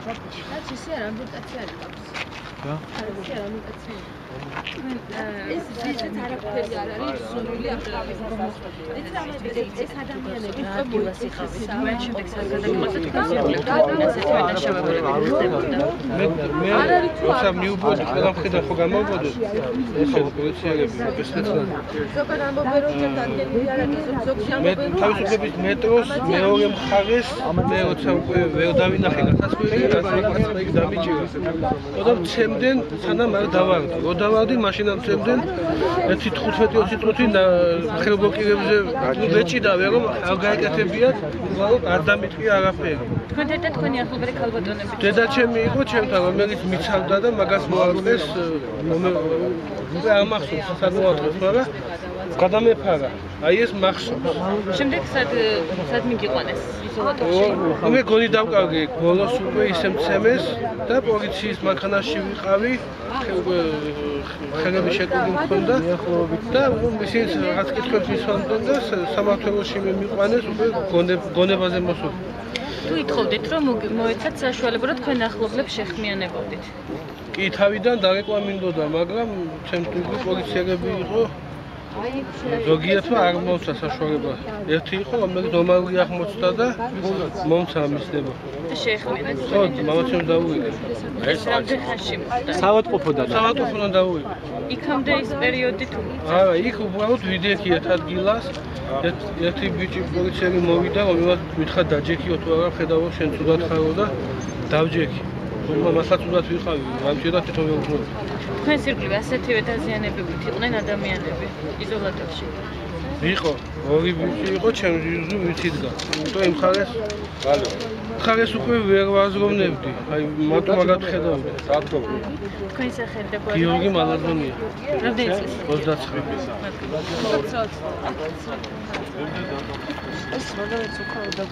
Kaç işi yarar? Bir kaç yer kapısı. Ya? Kaç yer mi kaç yer? Es taraf periyarları sunuli yaptılar. Es adamlar გილასი ხავი. მე შემდეგ საზოგადოებაზე თქოსიებლებდა ასეთი დაშავებულები ხდებოდა. მე როცა მივბოდი ყველა მხრიდან ხო გამოვბოდი ესე პოლიციელები ბესნეცნად ზოგადად ამბობენ დადგენილი არ არის ზოგ ამბობენ მე თავისუფლების მეტროს მეორე მხარეს მე როცა უკვე ვერ დავინახე გასასვლელი გასასვლელი დამიჭირა და მცემდნენ სანამ არ დავარდი რო დავარდი მაშინ მცემდნენ 1.15-20 წუთი ხელბლოკირებზე ვეჭიდავე რომ არ გაეკეთებიათ უბრალოდ არ დამიტყია არაფერი თქვენ ერთად თქვენი ახლობელი ქალბატონები დედაჩემი იყო ჩემთან რომელიც მიცავდა და მაგას მოაწყეს უკვე არ მახსოვს სად მოაწყეს მაგრამ გადამეფარა აი ეს მახსოვს შემდეგ სად მიგიყვანეს იზოლატორში მე გონი დავკარგე ბოლოს უკვე ისე მცემეს და პოლიციის მანქანაში ვიყავი ხელები შეკრული მქონდა და ისინი რაც კითხვებს მისვამდნენ და სამმართველოში მე მიყვანეს უკვე გონებაზე მოსული თუ ითხოვდით რომ მოეცათ საშუალება რომ თქვენ ახლობლებს შეხმიანებოდით კი თავიდან დაგეკვა მინდოდა მაგრამ ჩემთვის პოლიციელები იყო ზოგიერთმა არ მომცა საშუალება ერთი იყო რომელიც ნორმალური აღმოჩნდა და მომცა მისდება და შეეხმიანეთ ხო მამაცემ დაუიღე ეს რამდენ ხანში მოხდა საავადმყოფოდან დაუიღე იქამდე ის პერიოდი თუ არა იქ უბრალოდ ვიდექი ერთ ადგილას ერთი ბიჭი პოლიციელი მოვიდა რომელსაც მითხრა დაჯექიო თუ არა ხედავო შენ ცუდად ხარო და დავჯექი მასაც ცუდად ვიყავი რამჭირდა თვითონ ვეუბნები თქვენ სირგლივე ასეთივე დაზიანებებით იყვნენ ადამიანები იზოლატორში იყო ორი ბიჭი იყო ჩემს იზუ ვიციდგა იმიტომ იმ ხარეს უკვე ვერ ვაზროვნებდი აი მარტო მაგათ ხედავდი თქვენი სახელი და გვარი გიორგი მალაზონია რამდენი წლის 29 ეს როდესაც უკავდა